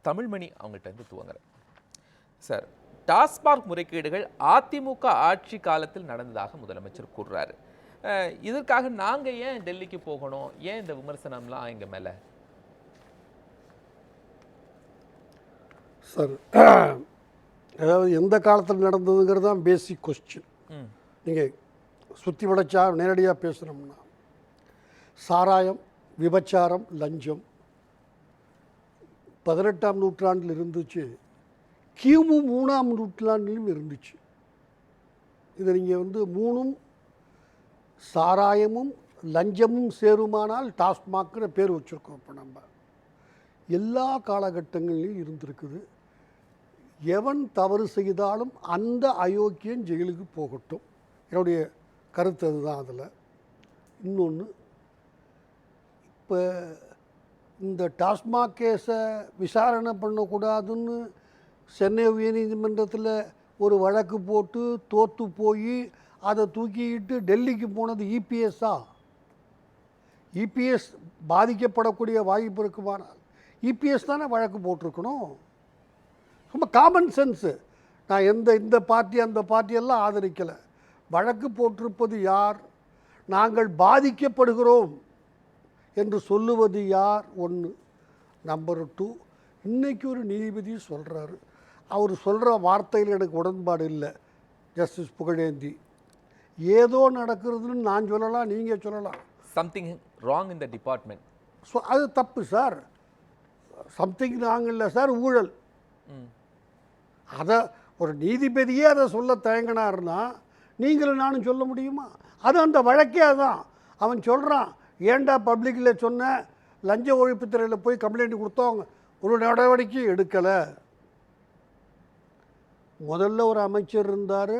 தமிழ்மணி அவங்கள்ட்ட இருந்து துவங்குறேன் சார். டாஸ்மாக் முறைகேடுகள் அதிமுக ஆட்சி காலத்தில் நடந்ததாக முதலமைச்சர் கூறுறாரு. இதற்காக நாங்க ஏன் டெல்லிக்கு போகணும், ஏன் இந்த விமர்சனம்லாம் எங்க மேல? சார், அதாவது எந்த காலத்தில் நடந்ததுங்கிறது தான் பேசிக் கொஸ்டின். நீங்கள் சுற்றி வளைச்சா நேரடியாக பேசுகிறோம்னா சாராயம், விபச்சாரம், லஞ்சம் 18ஆம் நூற்றாண்டில் இருந்துச்சு, கிமு 3ஆம் நூற்றாண்டிலும் இருந்துச்சு. இதை நீங்கள் மூணும் சாராயமும் லஞ்சமும் சேருமானால் டாஸ்மாக்னு பேர் வச்சுருக்கோம். இப்போ நம்ம எல்லா காலகட்டங்களிலும் இருந்திருக்குது. எவன் தவறு செய்தாலும் அந்த அயோக்கியன் ஜெயிலுக்கு போகட்டும், என்னுடைய கருத்து அதுதான். அதில் இன்னொன்று, இப்போ இந்த டாஸ்மாக் கேஸை விசாரணை பண்ணக்கூடாதுன்னு சென்னை உயர்நீதிமன்றத்தில் ஒரு வழக்கு போட்டு தோற்று போய் அதை தூக்கிக்கிட்டு டெல்லிக்கு போனது இபிஎஸ்ஸா? இபிஎஸ் பாதிக்கப்படக்கூடிய வாய்ப்பு இருக்குமானால் இபிஎஸ் தானே வழக்கு போட்டிருக்கணும். ரொம்ப காமன் சென்ஸு. நான் இந்த பார்ட்டி அந்த பார்ட்டியெல்லாம் ஆதரிக்கலை. வழக்கு போட்டிருப்பது யார்? நாங்கள் பாதிக்கப்படுகிறோம் என்று சொல்லுவது யார்? ஒன்று. நம்பர் 2, இன்றைக்கி ஒரு நீதிபதி சொல்கிறாரு, அவர் சொல்கிற வார்த்தையில் எனக்கு உடன்பாடு இல்லை. ஜஸ்டிஸ் புகழேந்தி, ஏதோ நடக்கிறதுன்னு நான் சொல்லலாம், நீங்கள் சொல்லலாம். Something wrong in the department. So அது தப்பு சார். சம்திங் ராங் இல்லை சார், ஊழல். அதை ஒரு நீதிபதியே அதை சொல்ல தயங்கினார்னா நீங்களும் நானும் சொல்ல முடியுமா? அது அந்த வழக்கே அதான். அவன் சொல்கிறான், ஏண்டா பப்ளிக்கில் சொன்ன, லஞ்ச ஒழிப்புத்துறையில் போய் கம்ப்ளைண்ட் கொடுத்தோம், ஒரு நடவடிக்கை எடுக்கலை. முதல்ல ஒரு அமைச்சர் இருந்தார்,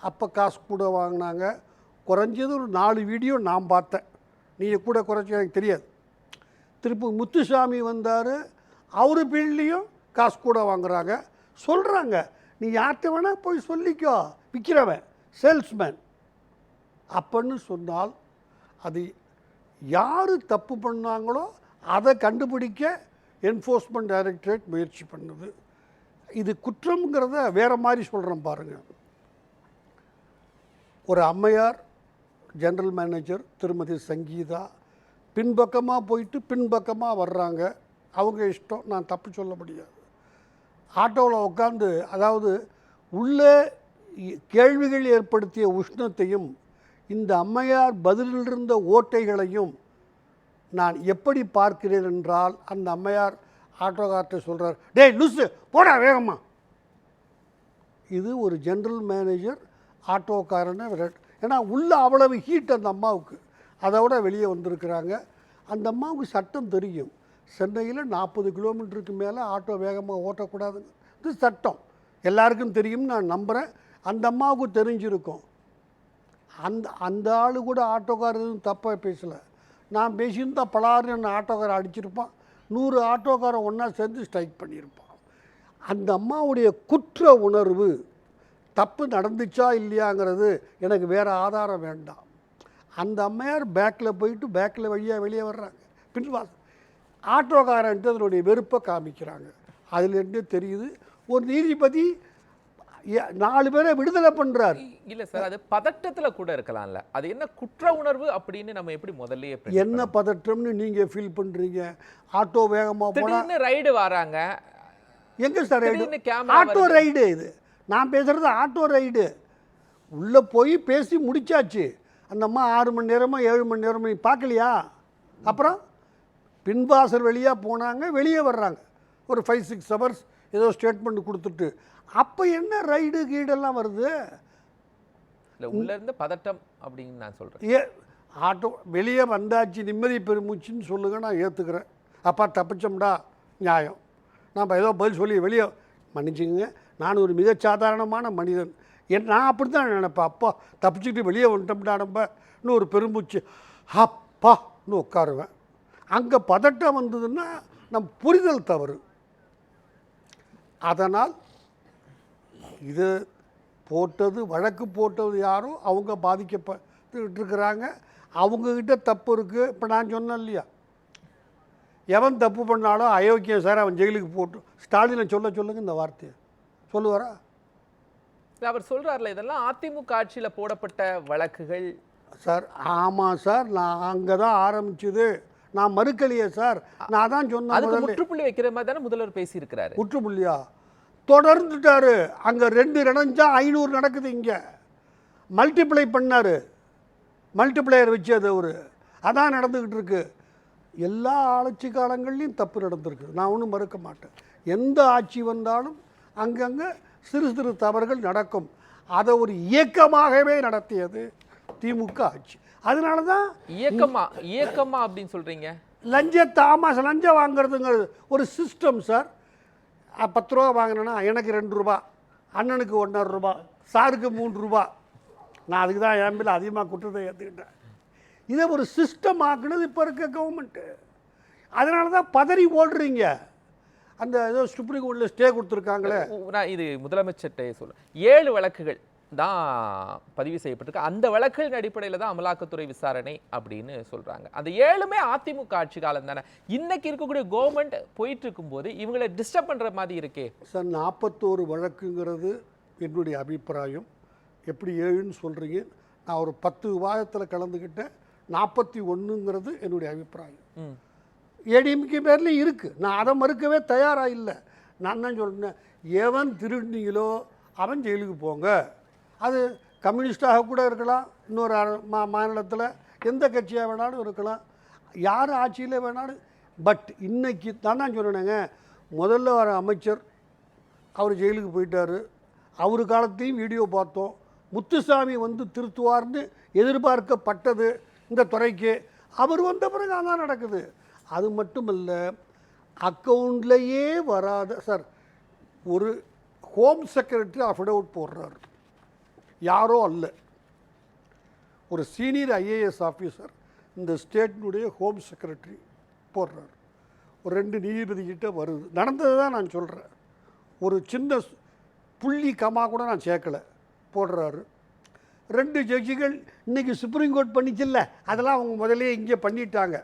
அப்போ காசு கூட வாங்கினாங்க. குறைஞ்சது ஒரு 4 வீடியோ நான் பார்த்தேன், நீங்கள் கூட குறைச்சி எனக்கு தெரியாது. திருப்பி முத்துசாமி வந்தார், அவர் பீல்ட்லேயும் காசு கூட வாங்குறாங்க. சொல்கிறாங்க, நீ யார்கிட்ட வேணால் போய் சொல்லிக்கோ, விற்கிறவன் சேல்ஸ்மேன் அப்படின்னு சொன்னால் அது யார் தப்பு பண்ணாங்களோ அதை கண்டுபிடிக்க என்ஃபோர்ஸ்மெண்ட் டைரக்டரேட் முயற்சி பண்ணுது. இது குற்றம்ங்கிறத வேறு மாதிரி சொல்கிறேன் பாருங்கள். ஒரு அம்மையார் ஜெனரல் மேனேஜர் திருமதி சங்கீதா பின்பக்கமாக போயிட்டு பின்பக்கமாக வர்றாங்க, அவங்க இஷ்டம், நான் தப்பு சொல்ல முடியாது. ஆட்டோவில் உட்காந்து, அதாவது உள்ளே கேள்விகள் ஏற்படுத்திய உஷ்ணத்தையும் இந்த அம்மையார் பதிலில் இருந்த ஓட்டைகளையும் நான் எப்படி பார்க்கிறேன் என்றால், அந்த அம்மையார் ஆட்டோக்கார்ட்ட சொல்கிறார், டேய் லூசு போடா வேகமா. இது ஒரு ஜெனரல் மேனேஜர் ஆட்டோக்காரனை ஏன்னா உள்ள அவ்வளவு ஹீட் அந்த அம்மாவுக்கு. அதை விட வெளியே வந்திருக்கிறாங்க. அந்த அம்மாவுக்கு சட்டம் தெரியும். சென்னையில் 40 கிலோமீட்டருக்கு மேலே ஆட்டோ வேகமாக ஓட்டக்கூடாதுங்க. இது சட்டம் எல்லாருக்கும் தெரியும்னு நான் நம்புகிறேன். அந்த அம்மாவுக்கு தெரிஞ்சிருக்கும். அந்த ஆள் கூட ஆட்டோக்காரரும் தப்பாக பேசலை. நான் பேசியிருந்தா பலாருன்னு என்ன ஆட்டோக்காரன் அடிச்சிருப்பான், 100 ஆட்டோக்காரன் ஒன்றா சேர்ந்து ஸ்ட்ரைக் பண்ணியிருப்பான். அந்த அம்மாவுடைய குற்ற உணர்வு, தப்பு நடந்துச்சா இல்லையாங்கிறது எனக்கு வேறு ஆதாரம் வேண்டாம். அந்த அம்மையார் பேக்கில் போயிட்டு பேக்கில் வழியாக வெளியே வர்றாங்க, பின்வாசல் ஆட்டோக்காரன்ட்டு அதனுடைய வெறுப்பை காமிக்கிறாங்க. அதுலேருந்து தெரியுது ஒரு நீதிபதி 4 பேரை விடுதலை பண்ணுறாரு. இல்லை சார், அது பதட்டத்தில் கூட இருக்கலாம்ல, அது என்ன குற்ற உணர்வு அப்படின்னு நம்ம எப்படி முதல்ல என்ன பதட்டம்னு நீங்கள் ஃபீல் பண்ணுறீங்க? ஆட்டோ வேகமாக போனால் ரைடு வராங்க. எங்கே சார் ரைடு? ஆட்டோ ரைடு இது. நான் பேசுகிறது ஆட்டோ ரைடு. உள்ளே போய் பேசி முடிச்சாச்சு. அந்த அம்மா 6 மணி நேரமோ 7 மணி நேரமோ நீ பார்க்கலையா? அப்புறம் பின்வாசல் வழியாக போனாங்க, வெளியே வர்றாங்க. ஒரு 5-6 ஹவர்ஸ் ஏதோ ஸ்டேட்மெண்ட் கொடுத்துட்டு. அப்போ என்ன ரைடு கீடெல்லாம் வருது? இல்லை, உள்ளே இருந்த பதட்டம் அப்படின்னு நான் சொல்கிறேன். ஆட்டோ வெளியே வந்தாச்சு, நிம்மதி பெருமூச்சுன்னு சொல்லுங்கள், நான் ஏற்றுக்கிறேன். அப்பா தப்பிச்சோம்டா, நியாயம். நான் ஏதோ பதில் சொல்லி வெளியே மன்னிச்சுங்க, நான் ஒரு மிக சாதாரணமான மனிதன். நான் அப்படி தான் நினைப்பேன். அப்பா தப்பிச்சுக்கிட்டு வெளியே வந்துட்டோம்டா நம்ம, இன்னும் ஒரு பெருமூச்சு அப்பா இன்னும் உட்காருவேன். அங்கே பதட்டம் வந்ததுன்னா நம் புரிதல் தவறு. அதனால் இது போட்டது, வழக்கு போட்டது யாரோ அவங்க பாதிக்கப்பட்டு இருக்கிறாங்க. அவங்கக்கிட்ட தப்பு இருக்குது. இப்போ நான் சொன்னேன் இல்லையா, எவன் தப்பு பண்ணாலும் அயோக்கியம் சார் அவன் ஜெயிலுக்கு போட்டு ஸ்டாலினை சொல்லுங்க இந்த வார்த்தையை சொல்லுவாரா? அவர் சொல்றாருல இதெல்லாம் அதிமுக ஆட்சியில போடப்பட்ட வழக்குகள் சார். ஆமாம் சார், நான் அங்கே தான் ஆரம்பிச்சது, நான் மறுக்கலையே சார், நான் தான் சொன்னேன். அதுக்கு முற்றுப்புள்ளி வைக்கிற மாதிரி தானே முதல்வர் பேசியிருக்கிறாரு. முற்றுப்புள்ளியா தொடர்ந்துட்டாரு. அங்கே 2 நடந்தா 500 நடக்குது. இங்கே மல்டிப்ளை பண்ணார், மல்டிப்ளையர் வச்சு அது ஒரு அதான் நடந்துக்கிட்டு இருக்கு. எல்லா ஆட்சி காலங்கள்லையும் தப்பு நடந்திருக்கு, நான் ஒன்றும் மறுக்க மாட்டேன். எந்த ஆட்சி வந்தாலும் அங்கங்கே சிறு சிறு தவறுகள் நடக்கும். அதை ஒரு இயக்கமாகவே நடத்தியது திமுக ஆட்சி. அதனால தான் இயக்கமா அப்படின்னு சொல்றீங்க. லஞ்சம் வாங்குறதுங்கிறது ஒரு சிஸ்டம் சார். 10 ரூபா வாங்கினேன்னா எனக்கு 2 ரூபா, அண்ணனுக்கு 1.5 ரூபா, சாருக்கு 3 ரூபா. நான் அதுக்கு தான் என் மேலே அதிகமாக குற்றத்தை ஏற்றுக்கிட்டேன். இதை ஒரு சிஸ்டம் ஆக்குனது இப்போ இருக்க கவர்மெண்ட்டு. அதனால தான் பதறி ஓடுறீங்க. அந்த ஏதோ சுப்ரீம் கோர்ட்டில் ஸ்டே கொடுத்துருக்காங்களே. நான் இது முதலமைச்சர்கிட்ட சொல்ல 7 வழக்குகள் தான் பதிவு செய்யப்பட்டிருக்கு. அந்த வழக்குகளின் அடிப்படையில் தான் அமலாக்கத்துறை விசாரணை அப்படின்னு சொல்றாங்க. அந்த 7மே அதிமுக ஆட்சி காலம் தானே. இன்னைக்கு இருக்கக்கூடிய கவர்மெண்ட் போயிட்டு இருக்கும்போது இவங்களை டிஸ்டர்ப் பண்ற மாதிரி இருக்கே சார். 41 வழக்குங்கிறது என்னுடைய அபிப்பிராயம். எப்படி 7ன்னு சொல்றீங்க? நான் ஒரு 10 விவாதத்தில் கலந்துக்கிட்டேன். 41ங்கிறது என்னுடைய அபிப்பிராயம். ஏடிஎம்கே பேர்லேயும் இருக்குது, நான் அதை மறுக்கவே தயாராக இல்லை. நான் தான் சொல்கிறேன், எவன் திருடினீங்களோ அவன் ஜெயிலுக்கு போங்க. அது கம்யூனிஸ்டாக கூட இருக்கலாம், இன்னொரு மாநிலத்தில் எந்த கட்சியாக வேணாலும் இருக்கலாம், யார் ஆட்சியில் வேணாலும். பட் இன்னைக்கு நான் தான் சொல்கிறேங்க, முதல்ல வர அமைச்சர் அவர் ஜெயிலுக்கு போயிட்டார். அவர் காலத்தையும் வீடியோ பார்த்தோம். முத்துசாமி வந்து திருத்துவார்னு எதிர்பார்க்கப்பட்டது இந்த துறைக்கு. அவர் வந்த பிறகு அதான் நடக்குது. அது மட்டும் இல்லை, அக்கௌண்ட்லேயே வராத சார், ஒரு ஹோம் செக்ரட்டரி அஃபிடவுட் போடுறாரு, யாரோ அல்ல, ஒரு சீனியர் ஐஏஎஸ் ஆஃபீஸர் இந்த ஸ்டேட்டினுடைய ஹோம் செக்ரட்டரி போடுறாரு. ஒரு 2 நீதிபதிக்கிட்ட வருது. நடந்தது தான் நான் சொல்கிறேன். ஒரு சின்ன புள்ளி கமா கூட நான் சேர்க்கலை, போடுறாரு. 2 ஜட்ஜிகள் இன்றைக்கி சுப்ரீம் கோர்ட் பண்ணிச்சில்ல, அதெல்லாம் அவங்க முதலே இங்கே பண்ணிட்டாங்க.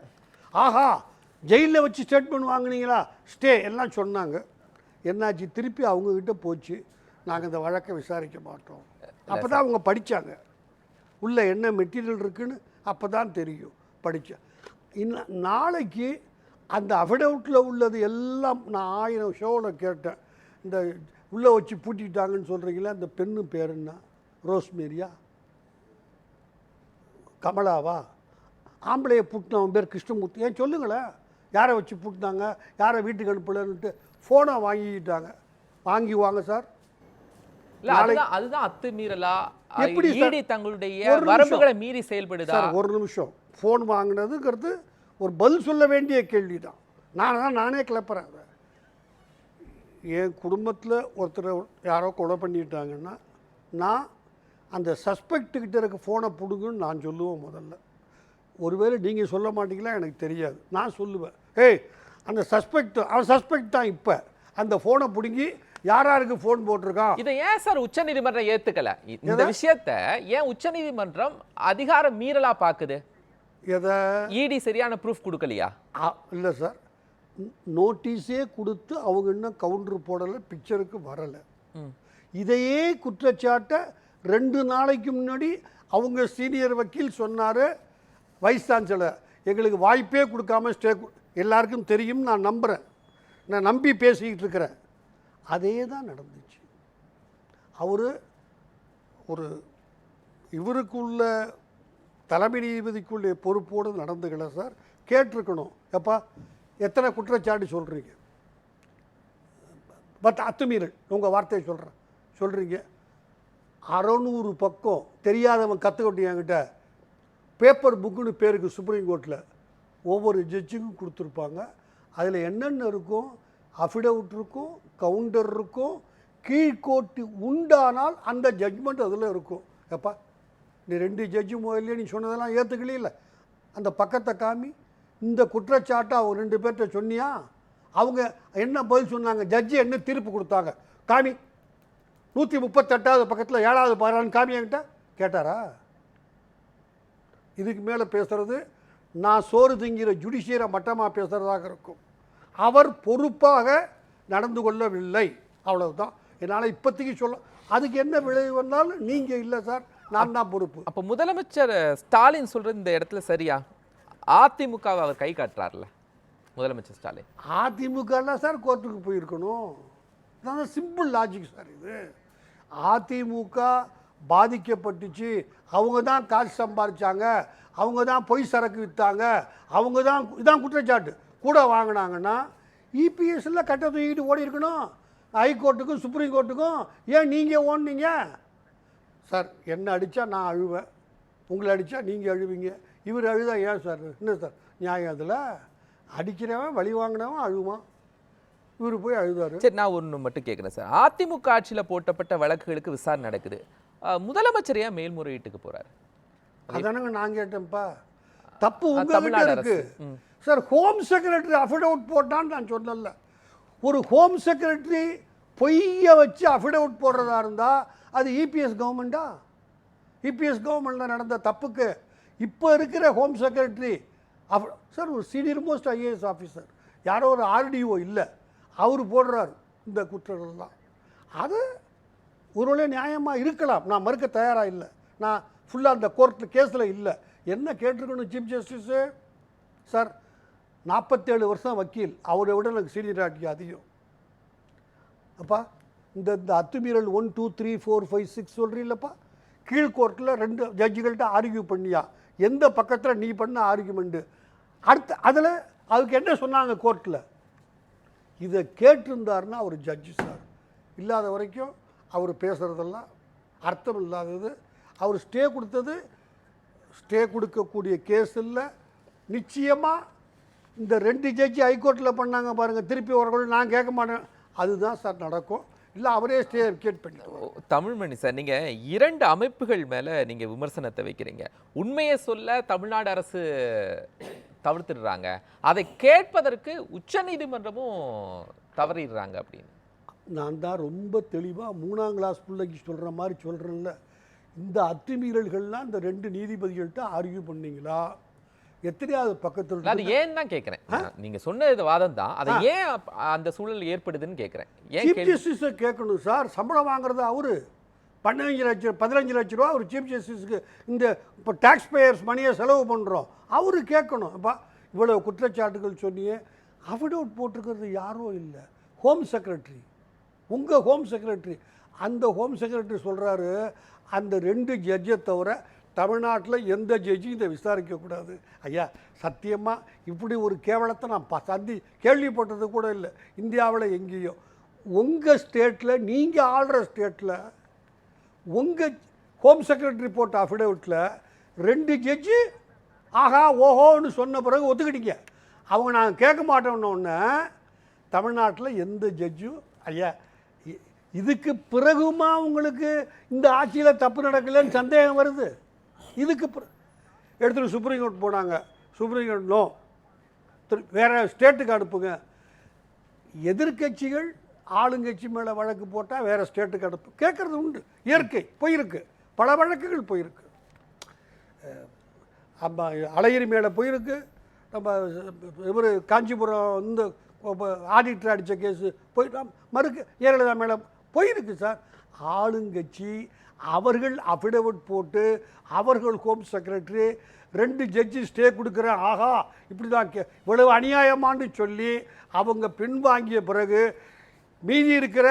ஆஹா, ஜெயிலில் வச்சு ஸ்டேட்மெண்ட் வாங்கினீங்களா, ஸ்டே எல்லாம் சொன்னாங்க. என்னாச்சு, திருப்பி அவங்கக்கிட்ட போச்சு, நாங்கள் இந்த வழக்கை விசாரிக்க மாட்டோம். அப்போ தான் அவங்க படித்தாங்க, உள்ளே என்ன மெட்டீரியல் இருக்குன்னு அப்போ தான் தெரியும், படித்தேன். இன்னும் நாளைக்கு அந்த அஃபிடவுட்டில் உள்ளது எல்லாம் நான் 1000 ஷோவில் கேட்டேன். இந்த உள்ளே வச்சு பூட்டிட்டாங்கன்னு சொல்கிறீங்களா, அந்த பெண்ணு பேர் என்ன, ரோஸ்மேரியா, கமலாவா, ஆம்பளையை பூட்டினவன் பேர் கிருஷ்ணமூர்த்தி. ஏன் சொல்லுங்களேன், யாரை வச்சு பூட்டினாங்க, யாரை வீட்டுக்கு அனுப்பலன்னுட்டு ஃபோனை வாங்கிக்கிட்டாங்க. வாங்குவாங்க சார். அதுதான் அத்துமீறலா? எப்படி ஈடி தங்களுடைய வரம்புகளை மீறி செயல்படுதா? ஒரு நிமிஷம், ஃபோன் வாங்கினதுங்கிறது ஒரு பதில் சொல்ல வேண்டிய கேள்வி தான். நானே கிளப்புறேன். அதை என் குடும்பத்தில் ஒருத்தரை யாரோ கொலை பண்ணிட்டாங்கன்னா நான் அந்த சஸ்பெக்டுக்கிட்ட இருக்க ஃபோனை பிடுங்குன்னு நான் சொல்லுவேன் முதல்ல. ஒருவேளை நீங்கள் சொல்ல மாட்டீங்களா எனக்கு தெரியாது, நான் சொல்லுவேன், ஏய் அந்த சஸ்பெக்ட், அவன் சஸ்பெக்ட் தான், இப்போ அந்த ஃபோனை பிடுங்கி யாராருக்கு ஃபோன் போட்டிருக்கான். இதை ஏன் சார் உச்சநீதிமன்றம் ஏற்றுக்கல? இந்த விஷயத்தை ஏன் உச்சநீதிமன்றம் அதிகார மீறலா பார்க்குது? எதை? இடி சரியான ப்ரூஃப் கொடுக்கலையா? இல்லை சார், நோட்டீஸே கொடுத்து அவங்க இன்னும் கவுண்டர் போடலை, பிக்சருக்கு வரலை. இதையே குற்றச்சாட்டை 2 நாளைக்கு முன்னாடி அவங்க சீனியர் வக்கீல் சொன்னார், வைஸ் சான்சலர் எங்களுக்கு வாய்ப்பே கொடுக்காம ஸ்டே, எல்லாருக்கும் தெரியும், நான் நம்புகிறேன், நான் நம்பி பேசிக்கிட்டு இருக்கிறேன். அதே தான் நடந்துச்சு. அவர் ஒரு இவருக்குள்ள தலைமை நீதிபதிக்குள்ளே பொறுப்போடு நடந்துக்கல சார். கேட்டிருக்கணும், எப்பா எத்தனை குற்றச்சாட்டு சொல்கிறீங்க, பட் அத்துமீறல் உங்கள் வார்த்தையை சொல்கிறீங்க. 600 பக்கம் தெரியாதவன் கற்றுக்கிட்டு என்கிட்ட பேப்பர் புக்குன்னு பேருக்கு சுப்ரீம் கோர்ட்டில் ஒவ்வொரு ஜட்ஜுக்கும் கொடுத்துருப்பாங்க. அதில் என்னென்ன இருக்கும், அஃபிடவுட் இருக்கும், கவுண்டர் இருக்கும், கீழ்கோர்ட்டு உண்டானால் அந்த ஜட்ஜ்மெண்ட் அதில் இருக்கும். எப்பா நீ 2 ஜட்ஜு முதல்ல நீ சொன்னதெல்லாம் ஏற்றுக்கலே இல்லை, அந்த பக்கத்தை காமி, இந்த குற்றச்சாட்டை அவங்க 2 பேர்கிட்ட சொன்னியா, அவங்க என்ன பதில் சொன்னாங்க, ஜட்ஜி என்ன தீர்ப்பு கொடுத்தாங்க, காமி 138வது பக்கத்தில் 7வது பாரான்னு காமி என்கிட்ட கேட்டாரா? இதுக்கு மேலே பேசுகிறது நான் சோறு திங்கிற ஜுடிஷியரை மட்டமாக பேசுகிறதாக இருக்கும். அவர் பொறுப்பாக நடந்து கொள்ளவில்லை, அவ்வளவுதான் என்னால் இப்போதைக்கு சொல்ல. அதுக்கு என்ன விளைவு வந்தாலும் நீங்கள் இல்லை சார், நான் தான் பொறுப்பு. அப்போ முதலமைச்சர் ஸ்டாலின் சொல்றது இந்த இடத்துல சரியா? அதிமுகவை அவர் கை காட்டுறாருல முதலமைச்சர் ஸ்டாலின். அதிமுகலாம் சார் கோர்ட்டுக்கு போயிருக்கணும். அதான் சிம்பிள் லாஜிக் சார் இது. அதிமுக பாதிக்கப்பட்டுச்சு, அவங்க தான் காசு சம்பாதிச்சாங்க, அவங்க தான் பொய் சரக்கு விற்றாங்க, அவங்க தான் இதான் குற்றச்சாட்டு கூட வாங்கினாங்கன்னா இபிஎஸ்ல கட்ட தூக்கிட்டு ஓடி இருக்கணும் ஹைகோர்ட்டுக்கும் சுப்ரீம் கோர்ட்டுக்கும். ஏன் நீங்கள் ஓடுனீங்க சார்? என்ன அடித்தா நான் அழுவேன், உங்களை அடித்தா நீங்கள் அழுவீங்க. இவர் அழுதா ஏன் சார்? என்ன சார் நியாயம் அதில்? அடிக்கிறவன் வழி வாங்கினவன் அழுவான், இவர் போய் அழுதாரு. சரி, நான் ஒன்று மட்டும் கேட்குறேன் சார். அதிமுக ஆட்சியில் போட்டப்பட்ட வழக்குகளுக்கு விசாரணை நடக்குது, முதலமைச்சர் ஏன் மேல்முறையீட்டுக்கு போறாரு? அதானங்க நான் கேட்டேன்ப்பா. தப்பு உங்ககிட்ட இருக்கு சார். ஹோம் செக்ரட்டரி அஃபிடவிட் போட்டான்னு நான் சொல்லல. ஒரு ஹோம் செக்ரட்டரி பொய்யை வச்சு அஃபிடவிட் போடுறதா இருந்தால் அது இபிஎஸ் கவர்மெண்ட்டா? இபிஎஸ் கவர்மெண்ட்டில் நடந்த தப்புக்கு இப்போ இருக்கிற ஹோம் செக்ரட்டரி சார் ஒரு சீனியர் மோஸ்ட் ஐஏஎஸ் ஆஃபீஸர், யாரோ ஒரு ஆர்டிஓ இல்லை, அவர் போடுறாரு இந்த குற்றங்கள்லாம். அது ஒருவேளை நியாயமாக இருக்கலாம், நான் மறுக்க தயாராக இல்லை. நான் ஃபுல்லாக அந்த கோர்ட்டில் கேஸில் இல்லை. என்ன கேட்டிருக்கணும் சீஃப் ஜஸ்டிஸு சார்? 47 வருஷம் வக்கீல், அவரை விட எனக்கு சீனியராட்டி அதிகம். அப்பா இந்த அத்துமீறல் 1 2 3 4 5 6 சொல்கிறீங்களப்பா, கீழ்கோர்ட்டில் 2 ஜட்ஜுகள்கிட்ட ஆர்கியூ பண்ணியா, எந்த பக்கத்தில் நீ பண்ண ஆர்கியூமெண்ட்டு அடுத்து அதில் அதுக்கு என்ன சொன்னாங்க கோர்ட்டில்? இதை கேட்டிருந்தாருன்னா அவர் ஜட்ஜு சார். இல்லாத வரைக்கும் அவர் பேசுகிறதெல்லாம் அர்த்தம் இல்லாதது. அவர் ஸ்டே கொடுத்தது ஸ்டே கொடுக்கக்கூடிய கேஸ் இல்லை. நிச்சயமாக இந்த 2 ஜட்ஜி ஹைகோர்ட்டில் பண்ணாங்க பாருங்கள், திருப்பி வரக்கூட நான் கேட்க மாட்டேன், அதுதான் சார் நடக்கும். இல்லை அவரே ஸ்டே கேட் பண்ணிட்டு. தமிழ்மணி சார், நீங்கள் 2 அமைப்புகள் மேலே நீங்கள் விமர்சனத்தை வைக்கிறீங்க. உண்மையை சொல்ல தமிழ்நாடு அரசு தவிர்த்துடுறாங்க, அதை கேட்பதற்கு உச்சநீதிமன்றமும் தவறிடுறாங்க அப்படின்னு. நான் தான் ரொம்ப தெளிவாக 3ஆம் கிளாஸ் பிள்ளைக்கு சொல்கிற மாதிரி சொல்கிறேன்ல. இந்த அத்துமீறல்கள்லாம் இந்த 2 நீதிபதிகள்கிட்ட ஆர்கியூ பண்ணீங்களா? எத்தனையாவது பக்கத்தில் அது ஏன் தான் கேட்குறேன். நீங்கள் சொன்ன இது வாதம் தான், அதை ஏன் அந்த சூழல் ஏற்படுதுன்னு கேட்குறேன். சீஃப் ஜஸ்டிஸை கேட்கணும் சார். சம்பளம் வாங்குறது அவரு 15 லட்ச ரூபா ஒரு சீஃப் ஜஸ்டிஸுக்கு இந்த இப்போ டேக்ஸ் பேயர்ஸ் மணியை செலவு பண்ணுறோம், அவரு கேட்கணும். அப்போ இவ்வளோ குற்றச்சாட்டுகள் சொன்னியே, அஃபிடவிட் போட்டிருக்கிறது யாரோ இல்லை, ஹோம் செக்ரட்டரி, உங்கள் ஹோம் செக்ரட்டரி. அந்த ஹோம் செக்ரட்டரி சொல்கிறாரு, அந்த 2 ஜட்ஜை தவிர தமிழ்நாட்டில் எந்த ஜட்ஜும் இதை விசாரிக்கக்கூடாது. ஐயா சத்தியமாக இப்படி ஒரு கேவலத்தை நான் கேள்விப்பட்டது கூட இல்லை இந்தியாவில் எங்கேயோ. உங்கள் ஸ்டேட்டில் நீங்கள் ஆள்ற ஸ்டேட்டில் உங்கள் ஹோம் செக்ரட்டரி போட்ட அஃபிடவிட்டில் 2 ஜட்ஜு ஆஹா ஓஹோன்னு சொன்ன பிறகு ஒத்துக்கிட்டீங்க. அவங்க நாங்கள் கேட்க மாட்டோன்னொன்னே தமிழ்நாட்டில் எந்த ஜட்ஜும் ஐயா இதுக்கு பிறகுமா உங்களுக்கு இந்த ஆட்சியில் தப்பு நடக்கலைன்னு சந்தேகம் வருது? இதுக்கு எடுத்துகிட்டு சுப்ரீம் கோர்ட் போனாங்க, சுப்ரீம் கோர்ட் நோ, வேறு ஸ்டேட்டுக்கு அனுப்புங்க. எதிர்கட்சிகள் ஆளுங்கட்சி மேலே வழக்கு போட்டால் வேறு ஸ்டேட்டுக்கு அனுப்பு கேட்குறது உண்டு, இயற்கை. போயிருக்கு, பல வழக்குகள் போயிருக்கு. நம்ம அழகிரி மேலே போயிருக்கு, நம்ம இவர் காஞ்சிபுரம் இந்த ஆடிட்டர் அடித்த கேஸு போயிட்டோம், மறுக்க ஜெயலலிதா மேலே போயிருக்கு சார். ஆளுங்கட்சி அவர்கள் அஃபிடவிட் போட்டு அவர்கள் ஹோம் செக்ரட்டரி 2 ஜட்ஜி ஸ்டே கொடுக்குறேன், ஆஹா இப்படி தான் இவ்வளவு அநியாயமானு சொல்லி அவங்க பின்வாங்கிய பிறகு மீதி இருக்கிற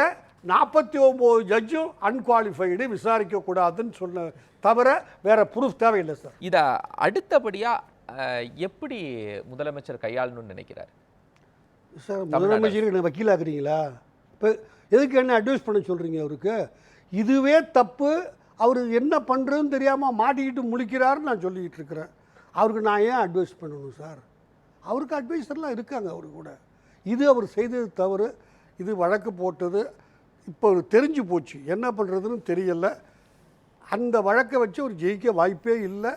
49 ஜட்ஜும் அன்குவாலிஃபைடு விசாரிக்கக்கூடாதுன்னு சொன்ன தவிர வேற ப்ரூஃப் தேவையில்லை சார். இதை அடுத்தபடியாக எப்படி முதலமைச்சர் கையாளணும்னு நினைக்கிறார் சார்? முதலமைச்சருக்கு என்ன வக்கீலாக்குறீங்களா? இப்போ எதுக்கு என்ன அட்வைஸ் பண்ண சொல்கிறீங்க அவருக்கு? இதுவே தப்பு, அவர் என்ன பண்ணுறதுன்னு தெரியாமல் மாட்டிக்கிட்டு முழிக்கிறாருன்னு நான் சொல்லிக்கிட்டு இருக்கிறேன். அவருக்கு நான் ஏன் அட்வைஸ் பண்ணணும் சார்? அவருக்கு அட்வைஸர்லாம் இருக்காங்க அவரு கூட. இது அவர் செய்தது தவறு, இது வழக்கு போட்டது இப்போ அவர் தெரிஞ்சு போச்சு, என்ன பண்ணுறதுன்னு தெரியலை. அந்த வழக்கை வச்சு அவர் ஜெயிக்க வாய்ப்பே இல்லை.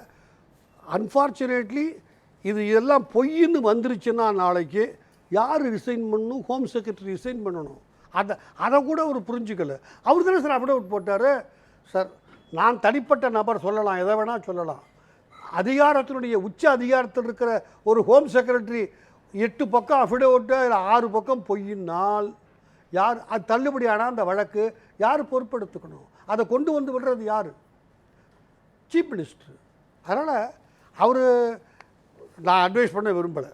அன்ஃபார்ச்சுனேட்லி இது எல்லாம் பொய்ன்னு வந்துருச்சுன்னா நாளைக்கு யார் ரிசைன் பண்ணணும்? ஹோம் செக்ரட்டரி ரிசைன் பண்ணணும். அதை கூட அவர் புரிஞ்சுக்கல. அவர் தானே சார் அஃபிடவிட் போட்டார் சார். நான் தனிப்பட்ட நபர் சொல்லலாம், எதை வேணால் சொல்லலாம். அதிகாரத்தினுடைய உச்ச அதிகாரத்தில் இருக்கிற ஒரு ஹோம் செக்ரட்டரி 8 பக்கம் அஃபிடவிட்டு அதில் 6 பக்கம் பொய்யினால் யார் அது தள்ளுபடியான அந்த வழக்கு யார் பொறுப்பெடுத்துக்கணும்? அதை கொண்டு வந்து விடுறது யார்? Chief minister. அதனால் அவர் நான் அட்வைஸ் பண்ண விரும்பலை.